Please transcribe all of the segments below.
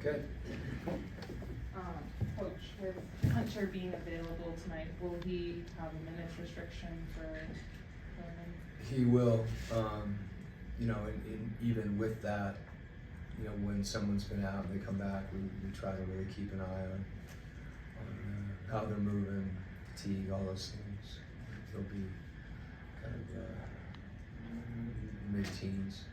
Okay. Coach, with Hunter being available tonight, will he have a minutes restriction for him? He will, you know, even with that, you know, when someone's been out and they come back, we try to really keep an eye on how they're moving, fatigue, all those things. They'll be kind of mid-teens.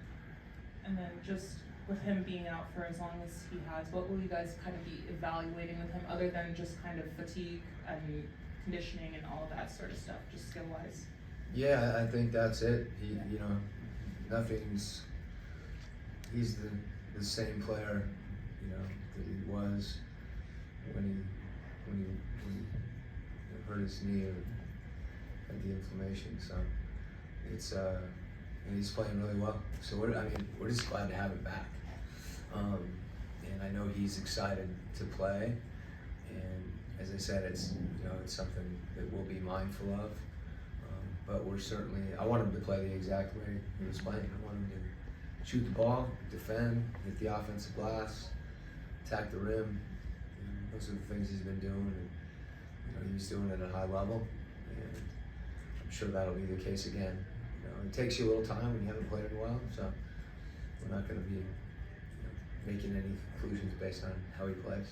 And then just with him being out for as long as he has, what will you guys kind of be evaluating with him other than just kind of fatigue and conditioning and all of that sort of stuff, just skill-wise? Yeah, I think that's it. He, you know, he's the same player, you know, that he was when he hurt his knee or had the inflammation. So it's and he's playing really well. So we're just glad to have him back. And I know he's excited to play. And as I said, it's something that we'll be mindful of. But I want him to play the exact way he was playing. I want him to shoot the ball, defend, hit the offensive glass, attack the rim. You know, those are the things he's been doing, and you know, he's doing it at a high level. And I'm sure that'll be the case again. You know, it takes you a little time when you haven't played in a while, so we're not going to be making any conclusions based on how he plays.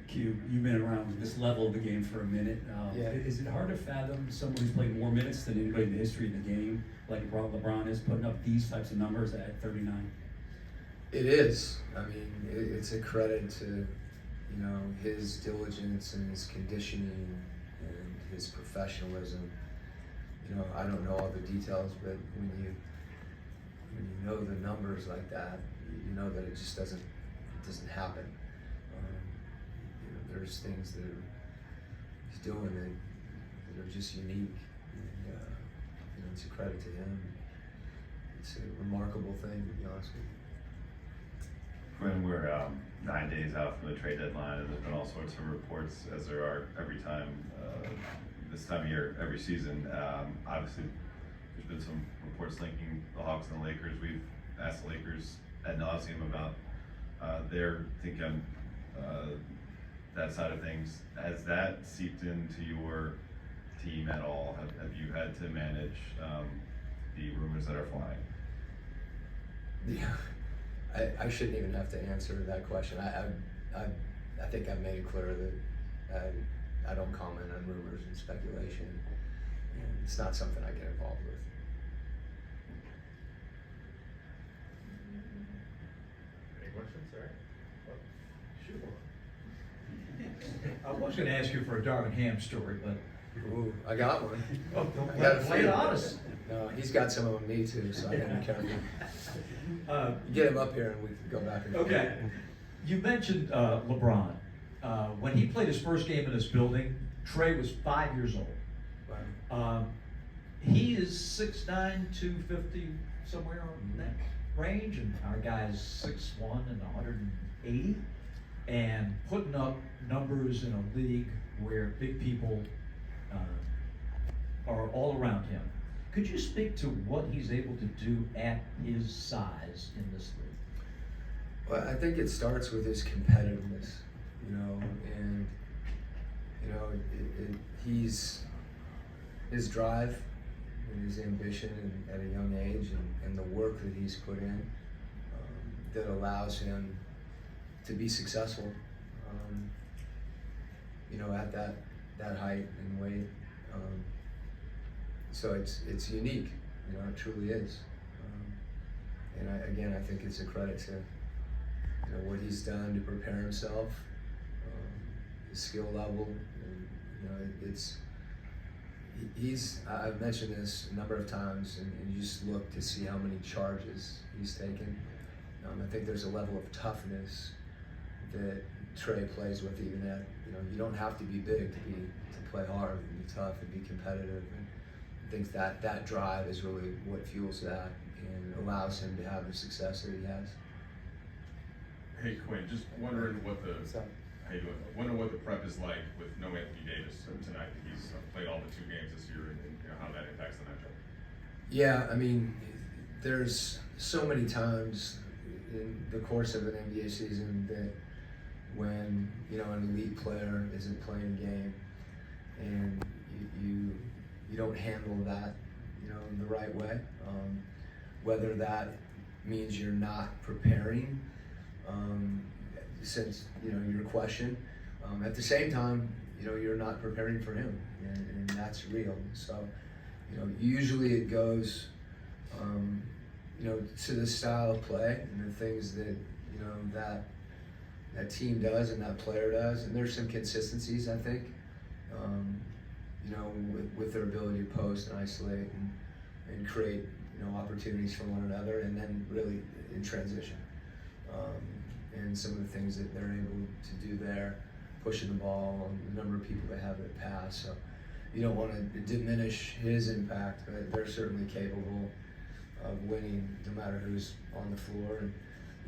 Q, you've been around this level of the game for a minute. Yeah. Is it hard to fathom someone who's played more minutes than anybody in the history of the game, like LeBron is, putting up these types of numbers at 39? It is. I mean, it's a credit to, his diligence and his conditioning and his professionalism. I don't know all the details, but when you know the numbers like that, you know that it just doesn't happen. There's things that he's doing that are just unique, and it's a credit to him. It's a remarkable thing, to be honest with you. Quinn, we're 9 days out from the trade deadline, and there's been all sorts of reports, as there are every time this time of year, every season. Obviously, there's been some reports linking the Hawks and the Lakers. We've asked the Lakers ad nauseum about their thinking on that side of things. Has that seeped into your team at all? Have you had to manage the rumors that are flying? Yeah, I shouldn't even have to answer that question. I think I've made it clear that I don't comment on rumors and speculation, and it's not something I get involved with. Any questions, sir? Sure. I was going to ask you for a Darvin Ham story, but Ooh, I got one. oh, I got a play it few. honest. No, he's got some on me too, so I gotta be careful. Get him up here and we can go back and forth. Okay. You mentioned LeBron. When he played his first game in this building, Trey was 5 years old. Right. He is 6'9", 250, somewhere in that range, and our guy's 6'1" and 180, and putting up numbers in a league where big people are all around him. Could you speak to what he's able to do at his size in this league? Well, I think it starts with his competitiveness, and he's his drive and his ambition at a young age, and the work that he's put in that allows him to be successful, at that height and weight. So it's unique, it truly is. And I think it's a credit to what he's done to prepare himself, his skill level, and I've mentioned this a number of times, and you just look to see how many charges he's taken. I think there's a level of toughness that Trey plays with, even at, you don't have to be big to play hard and be tough and be competitive. And I think that drive is really what fuels that and allows him to have the success that he has. Hey Quinn, just wondering what the What's up? how you doing? Wondering what the prep is like with no Anthony Davis tonight. He's played all the 2 games this year, and how that impacts the matchup. Yeah, I mean, there's so many times, in the course of an NBA season that when an elite player isn't playing a game and you don't handle that the right way, whether that means you're not preparing, since your question. At the same time, you're not preparing for him, and that's real. So, usually it goes, to the style of play and the things that that team does and that player does, and there's some consistencies, I think, with their ability to post and isolate and create opportunities for one another, and then really in transition. And some of the things that they're able to do there, pushing the ball, and the number of people that have it pass. So you don't want to diminish his impact, but they're certainly capable of winning no matter who's on the floor.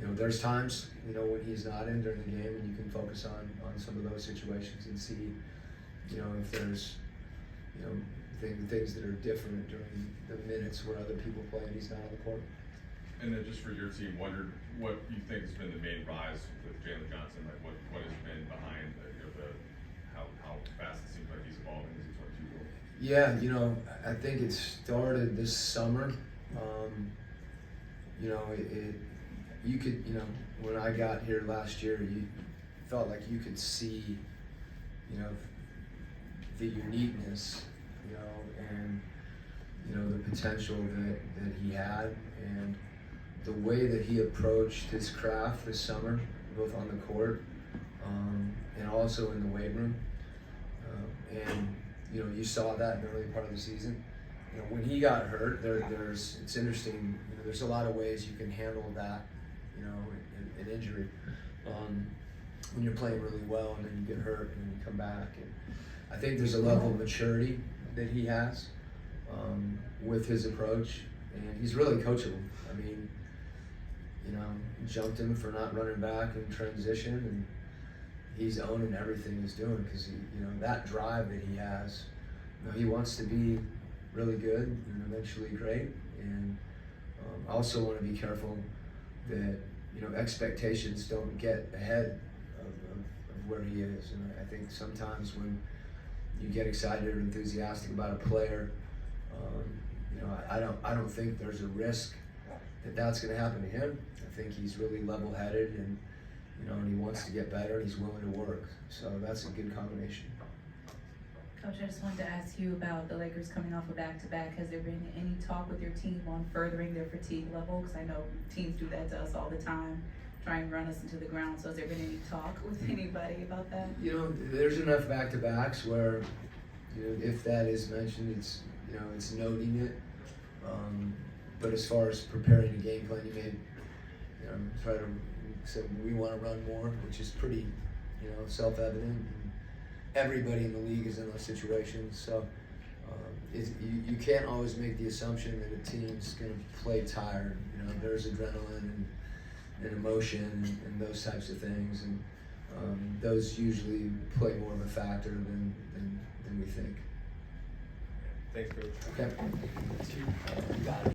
And there's times when he's not in during the game, and you can focus on some of those situations and see if there's things that are different during the minutes where other people play and he's not on the court. And then just for your team, wondered what you think has been the main rise with Jalen Johnson. Like what has been behind how fast it seems like he's evolving as a 22-year-old? Yeah, I think it started this summer. You could, when I got here last year, you felt like you could see, the uniqueness, and the potential that he had, and the way that he approached his craft this summer, both on the court and also in the weight room. And you saw that in the early part of the season. When he got hurt, it's interesting. There's a lot of ways you can handle that, an injury. When you're playing really well and then you get hurt and then you come back. And I think there's a level of maturity that he has with his approach, and he's really coachable. I mean, jumped him for not running back in transition, and he's owning everything he's doing because that drive that he has. He wants to be really good and eventually great, and I also want to be careful that expectations don't get ahead of where he is. And I think sometimes when you get excited or enthusiastic about a player, I don't think there's a risk that that's going to happen to him. I think he's really level-headed, and and he wants to get better, and he's willing to work. So that's a good combination. Coach, I just wanted to ask you about the Lakers coming off a back-to-back. Has there been any talk with your team on furthering their fatigue level? Because I know teams do that to us all the time, try and run us into the ground. So has there been any talk with anybody about that? There's enough back-to-backs where, if that is mentioned, it's it's noting it. But as far as preparing a game plan, you may try to say we want to run more, which is pretty self-evident. Everybody in the league is in those situations, so you can't always make the assumption that a team's going to play tired. There's adrenaline and emotion and those types of things, and those usually play more of a factor than we think. Thanks, Coach. Okay.